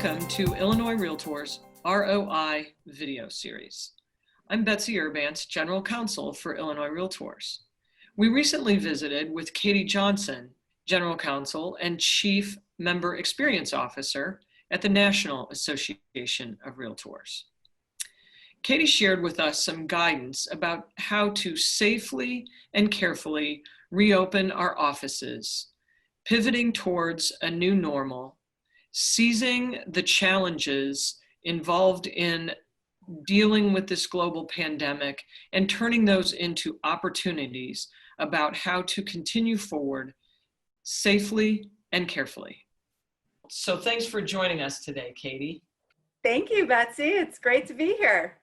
Welcome to Illinois Realtors ROI video series. I'm Betsy Urbance, General Counsel for Illinois Realtors. We recently visited with Katie Johnson, General Counsel and Chief Member Experience Officer at the National Association of Realtors. Katie shared with us some guidance about how to safely and carefully reopen our offices, pivoting towards a new normal, seizing the challenges involved in dealing with this global pandemic and turning those into opportunities about how to continue forward safely and carefully. So thanks for joining us today, Katie. Thank you, Betsy. It's great to be here.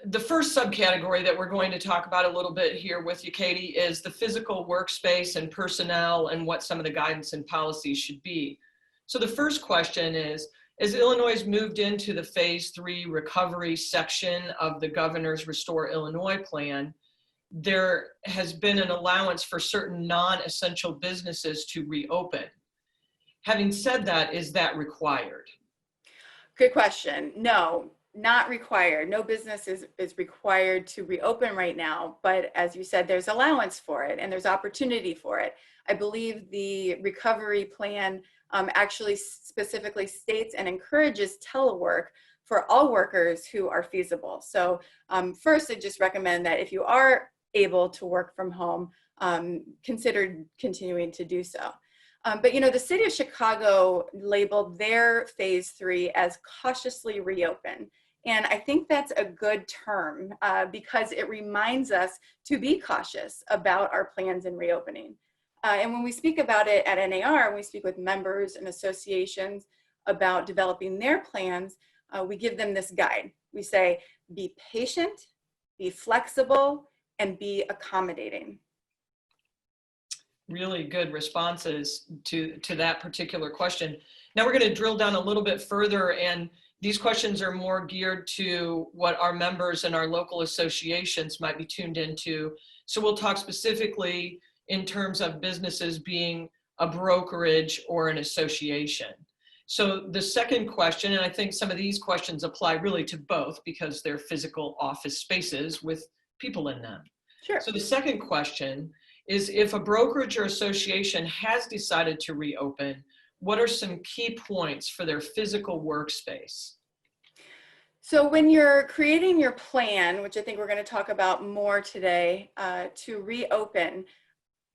The first subcategory that we're going to talk about a little bit here with you, Katie, is the physical workspace and personnel and what some of the guidance and policies should be. So the first question is, as Illinois has moved into the phase 3 recovery section of the governor's Restore Illinois plan, there has been an allowance for certain non-essential businesses to reopen. Having said that, is that required? Good question. No, not required. No business is required to reopen right now, but as you said, there's allowance for it and there's opportunity for it. I believe the recovery plan actually specifically states and encourages telework for all workers who are feasible. So first, I just recommend that if you are able to work from home, consider continuing to do so. But you know, the city of Chicago labeled their phase 3 as cautiously reopen. And I think that's a good term because it reminds us to be cautious about our plans in reopening. And when we speak about it at NAR, when we speak with members and associations about developing their plans, we give them this guide. We say, be patient, be flexible, and be accommodating. Really good responses to that particular question. Now we're going to drill down a little bit further, and these questions are more geared to what our members and our local associations might be tuned into. So we'll talk specifically in terms of businesses being a brokerage or an association. So the second question, and I think some of these questions apply really to both because they're physical office spaces with people in them. Sure. So the second question is, if a brokerage or association has decided to reopen, what are some key points for their physical workspace? So when you're creating your plan, which I think we're going to talk about more today, to reopen,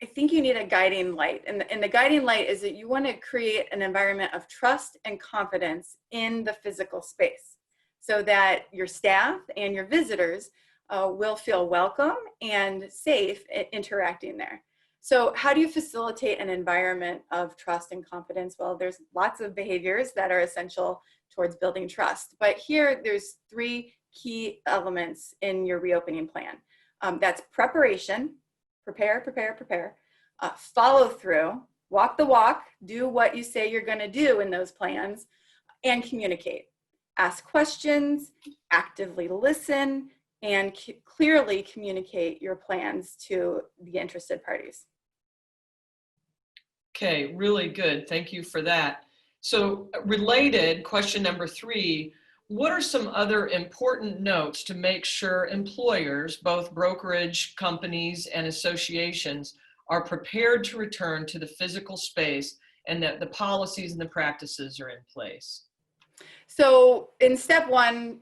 I think you need a guiding light. And the guiding light is that you want to create an environment of trust and confidence in the physical space so that your staff and your visitors will feel welcome and safe interacting there. So how do you facilitate an environment of trust and confidence? Well, there's lots of behaviors that are essential towards building trust. But here, there's 3 key elements in your reopening plan. That's preparation, prepare, follow through, walk the walk, do what you say you're going to do in those plans, and communicate. Ask questions, actively listen, and clearly communicate your plans to the interested parties. Okay, really good. Thank you for that. So related, question number 3, what are some other important notes to make sure employers, both brokerage companies and associations, are prepared to return to the physical space and that the policies and the practices are in place? So in step 1,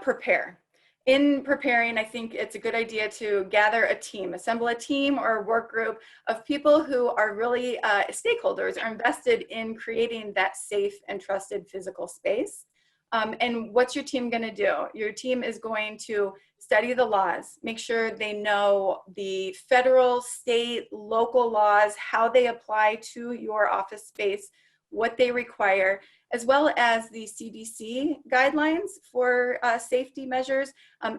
prepare. In preparing, I think it's a good idea to gather a team, assemble a team or a work group of people who are really stakeholders, are invested in creating that safe and trusted physical space. And what's your team going to do? Your team is going to study the laws, make sure they know the federal, state, local laws, how they apply to your office space, what they require, as well as the CDC guidelines for safety measures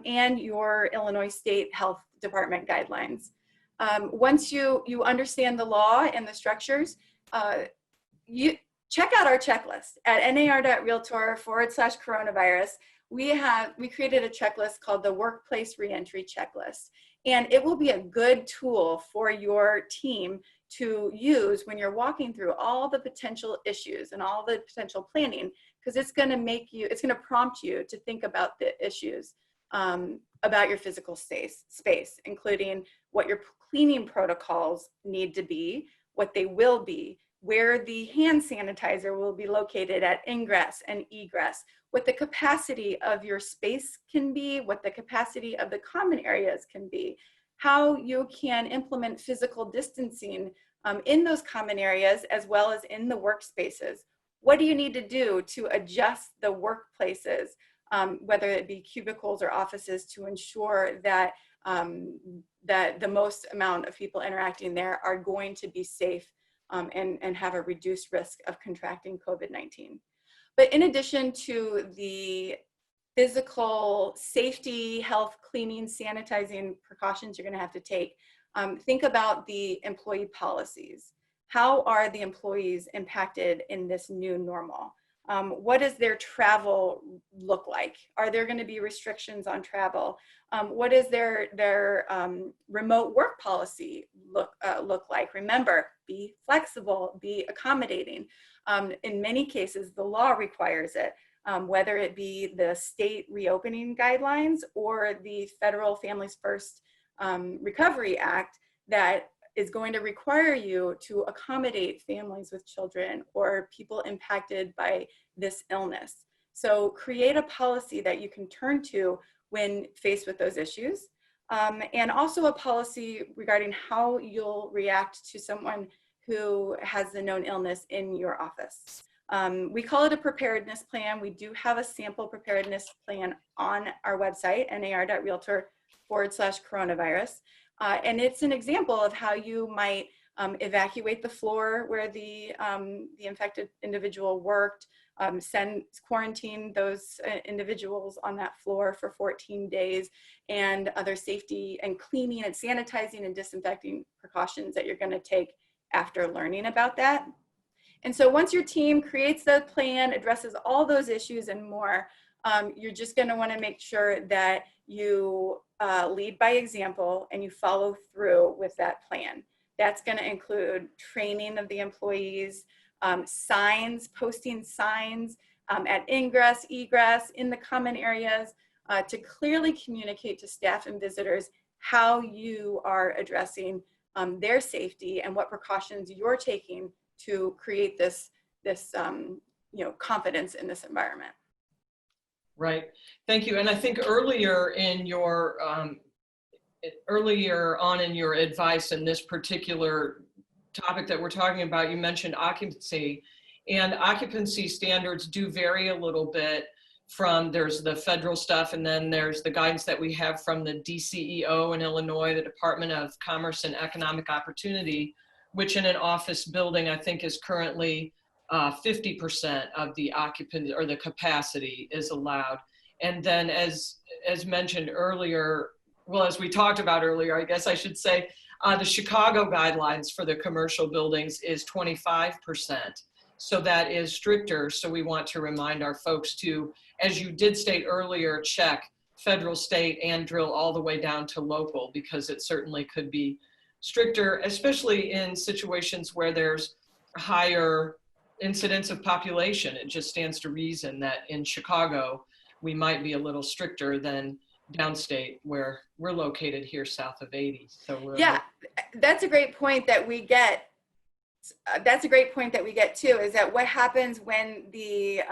and your Illinois State Health Department guidelines. Once you understand the law and the structures, you check out our checklist at nar.realtor/coronavirus. We created a checklist called the Workplace Reentry Checklist, and it will be a good tool for your team to use when you're walking through all the potential issues and all the potential planning because it's going to prompt you to think about the issues about your physical space, including what your cleaning protocols need to be, what they will be, where the hand sanitizer will be located at ingress and egress, what the capacity of your space can be, what the capacity of the common areas can be, how you can implement physical distancing in those common areas as well as in the workspaces. What do you need to do to adjust the workplaces, whether it be cubicles or offices, to ensure that that the most amount of people interacting there are going to be safe and have a reduced risk of contracting COVID-19. But in addition to the physical safety, health, cleaning, sanitizing precautions you're going to have to take, think about the employee policies. How are the employees impacted in this new normal? What does their travel look like? Are there going to be restrictions on travel? What does their remote work policy look like? Remember, be flexible, be accommodating. In many cases, the law requires it, whether it be the state reopening guidelines or the federal Families First Recovery Act that is going to require you to accommodate families with children or people impacted by this illness. So create a policy that you can turn to when faced with those issues, and also a policy regarding how you'll react to someone who has the known illness in your office. We call it a preparedness plan. We do have a sample preparedness plan on our website, nar.realtor.com/coronavirus. And it's an example of how you might evacuate the floor where the infected individual worked, quarantine those individuals on that floor for 14 days, and other safety and cleaning and sanitizing and disinfecting precautions that you're going to take after learning about that. And so once your team creates the plan, addresses all those issues and more, you're just going to want to make sure that you lead by example and you follow through with that plan. That's going to include training of the employees, signs, posting signs at ingress, egress, in the common areas, to clearly communicate to staff and visitors how you are addressing their safety and what precautions you're taking to create this confidence in this environment. Right. Thank you. And I think earlier on in your advice in this particular topic that we're talking about, you mentioned occupancy, and occupancy standards do vary a little bit from, there's the federal stuff, and then there's the guidance that we have from the DCEO in Illinois, the Department of Commerce and Economic Opportunity, which in an office building, I think is currently 50% of the occupancy or the capacity is allowed. And then as mentioned earlier, well, as we talked about earlier, I guess I should say, the Chicago guidelines for the commercial buildings is 25%. So that is stricter. So we want to remind our folks to, as you did state earlier, check federal, state, and drill all the way down to local, because it certainly could be stricter, especially in situations where there's higher incidence of population. It just stands to reason that in Chicago, we might be a little stricter than downstate where we're located here south of 80. So yeah, that's a great point that we get. That's a great point that we get too, is that what happens when the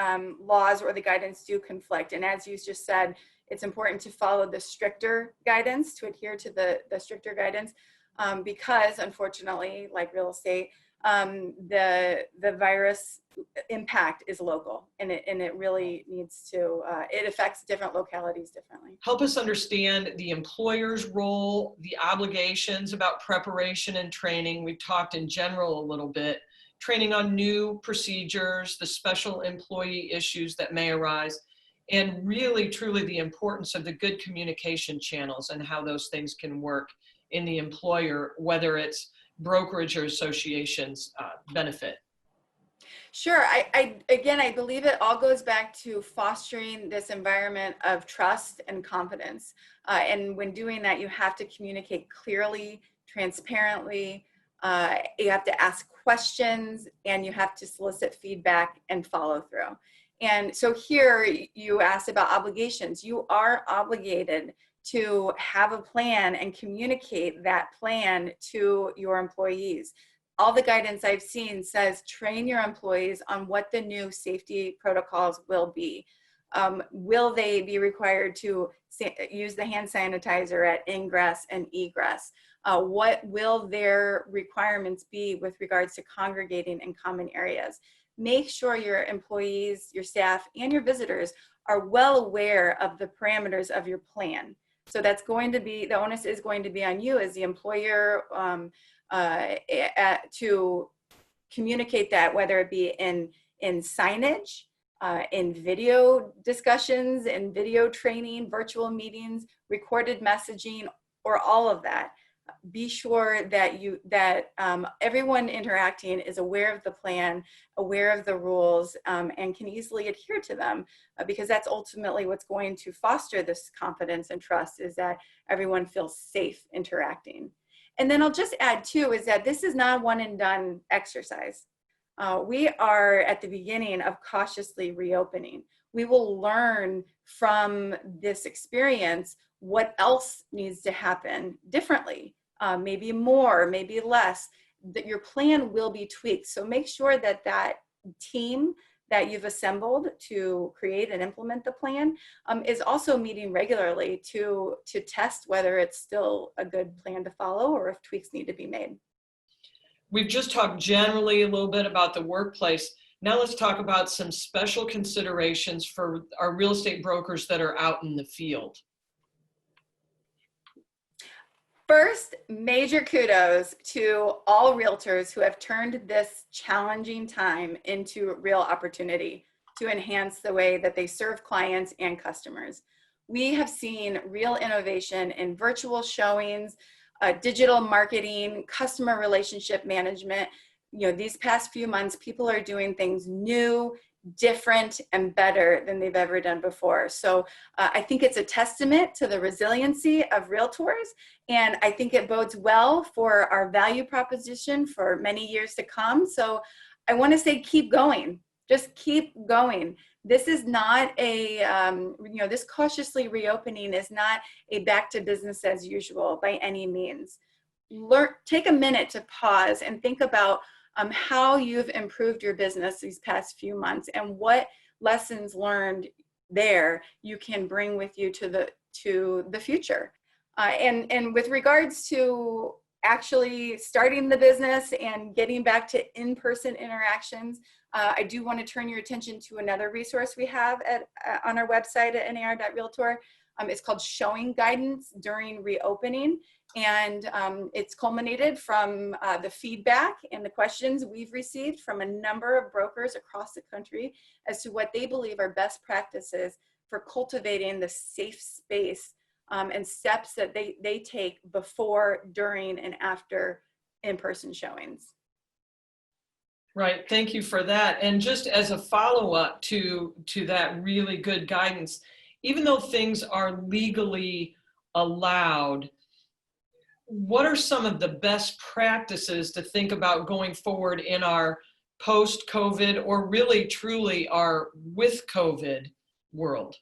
laws or the guidance do conflict. And as you just said, it's important to follow the stricter guidance, to adhere to the stricter guidance, because unfortunately, like real estate, the virus impact is local, and it really needs to, it affects different localities differently. Help us understand the employer's role, the obligations about preparation and training. We've talked in general a little bit, training on new procedures, the special employee issues that may arise, and really truly the importance of the good communication channels and how those things can work in the employer, whether it's brokerage or associations benefit. Sure. I believe it all goes back to fostering this environment of trust and confidence. And when doing that, you have to communicate clearly, transparently. You have to ask questions, and you have to solicit feedback and follow through. And so here you asked about obligations. You are obligated to have a plan and communicate that plan to your employees. All the guidance I've seen says train your employees on what the new safety protocols will be. Will they be required to use the hand sanitizer at ingress and egress? What will their requirements be with regards to congregating in common areas? Make sure your employees, your staff, and your visitors are well aware of the parameters of your plan. So that's going to be, the onus is going to be on you as the employer to communicate that, whether it be in signage, in video discussions, in video training, virtual meetings, recorded messaging, or all of that. Be sure that everyone interacting is aware of the plan, aware of the rules, and can easily adhere to them, because that's ultimately what's going to foster this confidence and trust, is that everyone feels safe interacting. And then I'll just add too, is that this is not a one and done exercise. We are at the beginning of cautiously reopening. We will learn from this experience what else needs to happen differently, maybe more, maybe less. That your plan will be tweaked. So make sure that that team that you've assembled to create and implement the plan is also meeting regularly to test whether it's still a good plan to follow or if tweaks need to be made. We've just talked generally a little bit about the workplace. Now let's talk about some special considerations for our real estate brokers that are out in the field. First, major kudos to all realtors who have turned this challenging time into real opportunity to enhance the way that they serve clients and customers. We have seen real innovation in virtual showings, digital marketing, customer relationship management. You know, these past few months, people are doing things new, different, and better than they've ever done before. So I think it's a testament to the resiliency of realtors, and I think it bodes well for our value proposition for many years to come. So I want to say, keep going. Just keep going. This is not a, this cautiously reopening is not a back to business as usual by any means. Take a minute to pause and think about how you've improved your business these past few months and what lessons learned there you can bring with you to the future. And with regards to actually starting the business and getting back to in-person interactions, I do want to turn your attention to another resource we have on our website at nar.realtor. It's called Showing Guidance During Reopening. And it's culminated from the feedback and the questions we've received from a number of brokers across the country as to what they believe are best practices for cultivating the safe space and steps that they take before, during, and after in-person showings. Right, thank you for that. And just as a follow-up to that really good guidance, even though things are legally allowed, what are some of the best practices to think about going forward in our post-COVID or really truly our with COVID world?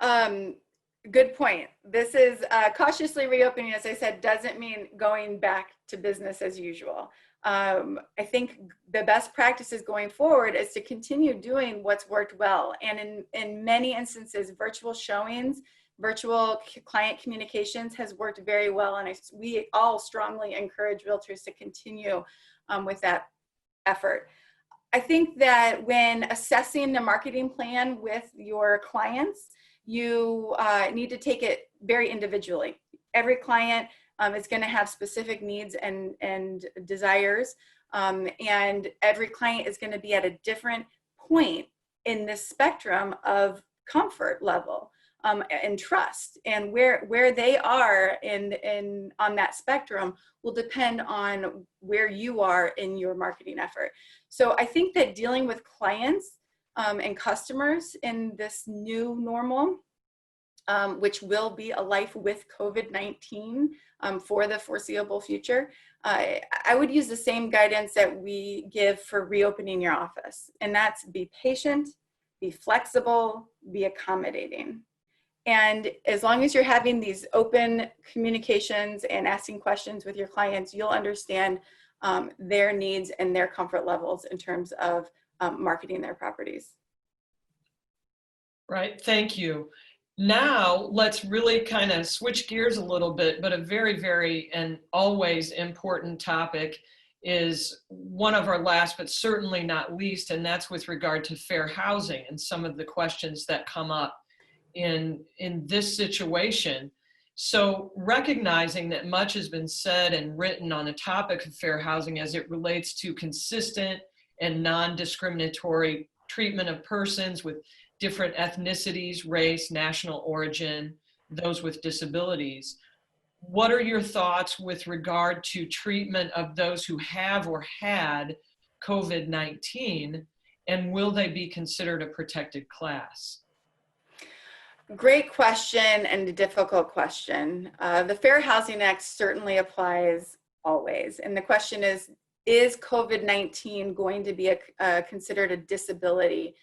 Good point. This is cautiously reopening, as I said, doesn't mean going back to business as usual. I think the best practices going forward is to continue doing what's worked well. And in many instances, virtual showings, virtual client communications has worked very well. And we all strongly encourage realtors to continue with that effort. I think that when assessing the marketing plan with your clients, you need to take it very individually. Every client is going to have specific needs and desires, and every client is going to be at a different point in this spectrum of comfort level and trust, and where they are on that spectrum will depend on where you are in your marketing effort. So I think that dealing with clients and customers in this new normal which will be a life with COVID-19 for the foreseeable future, I would use the same guidance that we give for reopening your office. And that's be patient, be flexible, be accommodating. And as long as you're having these open communications and asking questions with your clients, you'll understand their needs and their comfort levels in terms of marketing their properties. Right, thank you. Now let's really kind of switch gears a little bit, but a very, very and always important topic is one of our last, but certainly not least, and that's with regard to fair housing and some of the questions that come up in this situation. So recognizing that much has been said and written on the topic of fair housing as it relates to consistent and non-discriminatory treatment of persons with different ethnicities, race, national origin, those with disabilities. What are your thoughts with regard to treatment of those who have or had COVID-19, and will they be considered a protected class? Great question and a difficult question. The Fair Housing Act certainly applies always. And the question is COVID-19 going to be considered a disability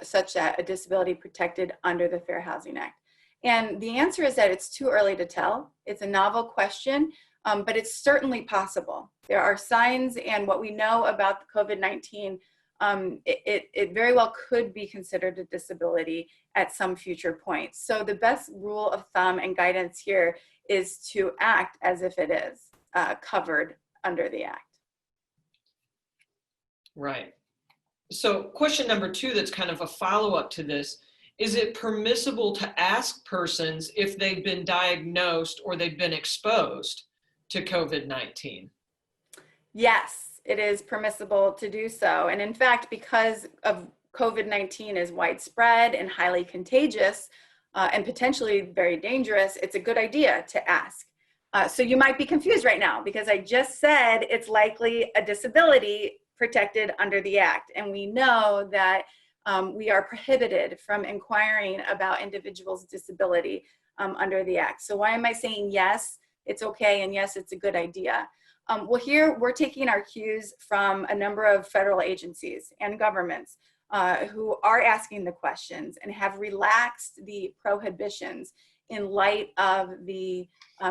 such that a disability protected under the Fair Housing Act? And the answer is that it's too early to tell. It's a novel question, but it's certainly possible. There are signs, and what we know about COVID-19, it very well could be considered a disability at some future point. So the best rule of thumb and guidance here is to act as if it is covered under the Act. Right. So question number 2, that's kind of a follow-up to this, is it permissible to ask persons if they've been diagnosed or they've been exposed to COVID-19? Yes, it is permissible to do so. And in fact, because of COVID-19 is widespread and highly contagious and potentially very dangerous, it's a good idea to ask. So you might be confused right now because I just said it's likely a disability protected under the Act. And we know that we are prohibited from inquiring about individuals' disability under the Act. So why am I saying yes, it's okay, and yes, it's a good idea? Well, here we're taking our cues from a number of federal agencies and governments who are asking the questions and have relaxed the prohibitions in light of the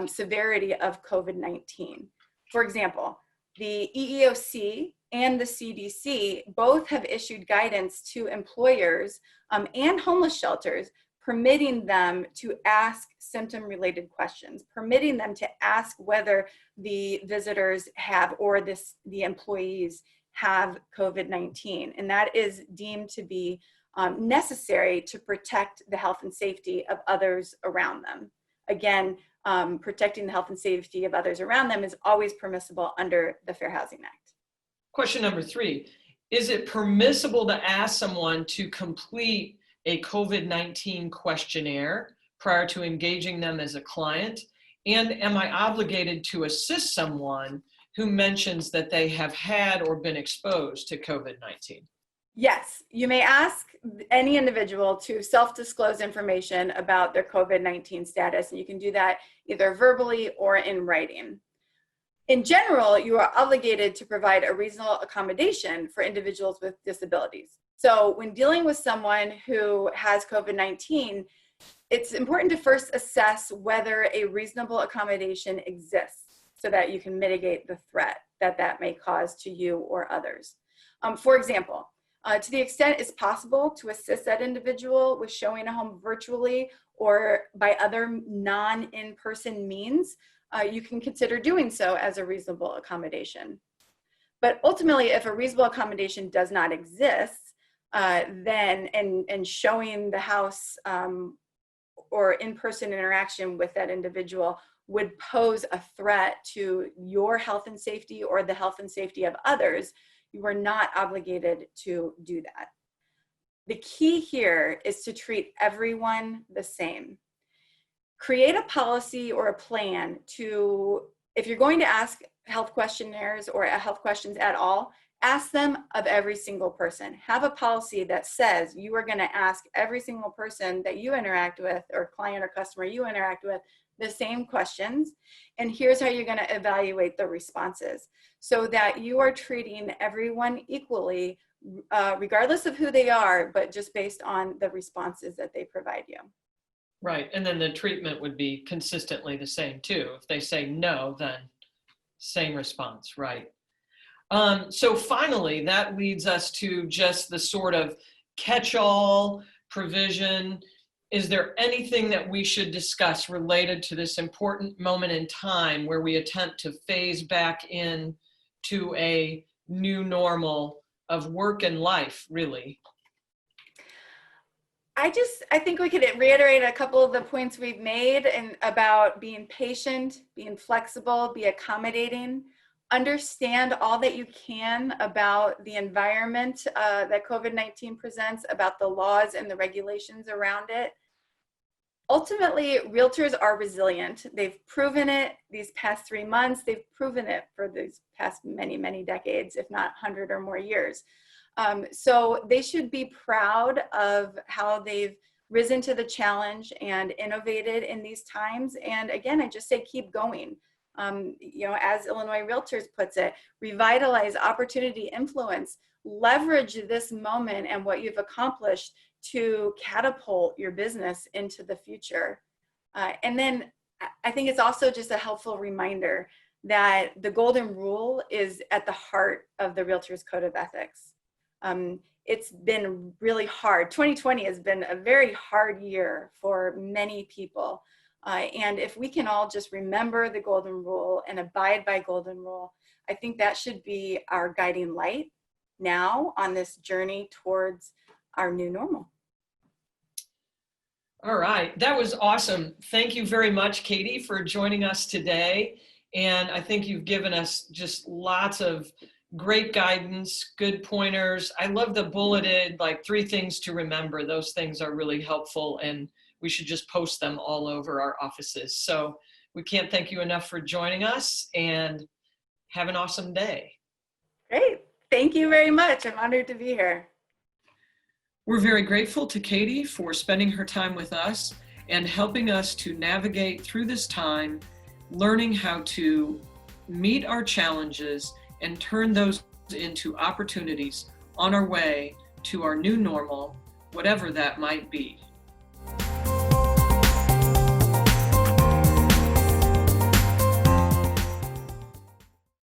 severity of COVID-19. For example, the EEOC and the CDC both have issued guidance to employers and homeless shelters, permitting them to ask symptom-related questions, permitting them to ask whether the visitors have or the employees have COVID-19. And that is deemed to be necessary to protect the health and safety of others around them. Again, protecting the health and safety of others around them is always permissible under the Fair Housing Act. Question number 3, is it permissible to ask someone to complete a COVID-19 questionnaire prior to engaging them as a client? And am I obligated to assist someone who mentions that they have had or been exposed to COVID-19? Yes, you may ask any individual to self-disclose information about their COVID-19 status, and you can do that either verbally or in writing. In general, you are obligated to provide a reasonable accommodation for individuals with disabilities. So when dealing with someone who has COVID-19, it's important to first assess whether a reasonable accommodation exists so that you can mitigate the threat that may cause to you or others. For example, to the extent it's possible to assist that individual with showing a home virtually or by other non-in-person means, you can consider doing so as a reasonable accommodation. But ultimately, if a reasonable accommodation does not exist, then showing the house or in-person interaction with that individual would pose a threat to your health and safety or the health and safety of others, you are not obligated to do that. The key here is to treat everyone the same. Create a policy or a plan to, if you're going to ask health questionnaires or health questions at all, Ask them of every single person. Have a policy that says you are going to ask every single person that you interact with, or client or customer you interact with, the same questions. And here's how you're going to evaluate the responses, so that you are treating everyone equally, regardless of who they are, but just based on the responses that they provide you. Right. And then the treatment would be consistently the same too. If they say no, then same response, right? So finally, that leads us to just the sort of catch-all provision. Is there anything that we should discuss related to this important moment in time where we attempt to phase back in to a new normal of work and life, really? I think we could reiterate a couple of the points we've made, and about being patient, being flexible, be accommodating, understand all that you can about the environment that COVID-19 presents, about the laws and the regulations around it. Ultimately, realtors are resilient. They've proven it these past 3 months. They've proven it for these past many, many decades, if not 100 or more years. So they should be proud of how they've risen to the challenge and innovated in these times. And again, I just say keep going. As Illinois Realtors puts it, revitalize, opportunity, influence. Leverage this moment and what you've accomplished to catapult your business into the future. And then I think it's also just a helpful reminder that the golden rule is at the heart of the Realtors Code of Ethics. It's been really hard. 2020 has been a very hard year for many people. And if we can all just remember the golden rule and abide by golden rule, I think that should be our guiding light now on this journey towards our new normal. All right, that was awesome. Thank you very much, Katie, for joining us today. And I think you've given us just lots of great guidance, good pointers. I love the bulleted, like 3 things to remember. Those things are really helpful, and we should just post them all over our offices. So we can't thank you enough for joining us, and have an awesome day. Great. Thank you very much. I'm honored to be here. We're very grateful to Katie for spending her time with us and helping us to navigate through this time, learning how to meet our challenges and turn those into opportunities on our way to our new normal, whatever that might be.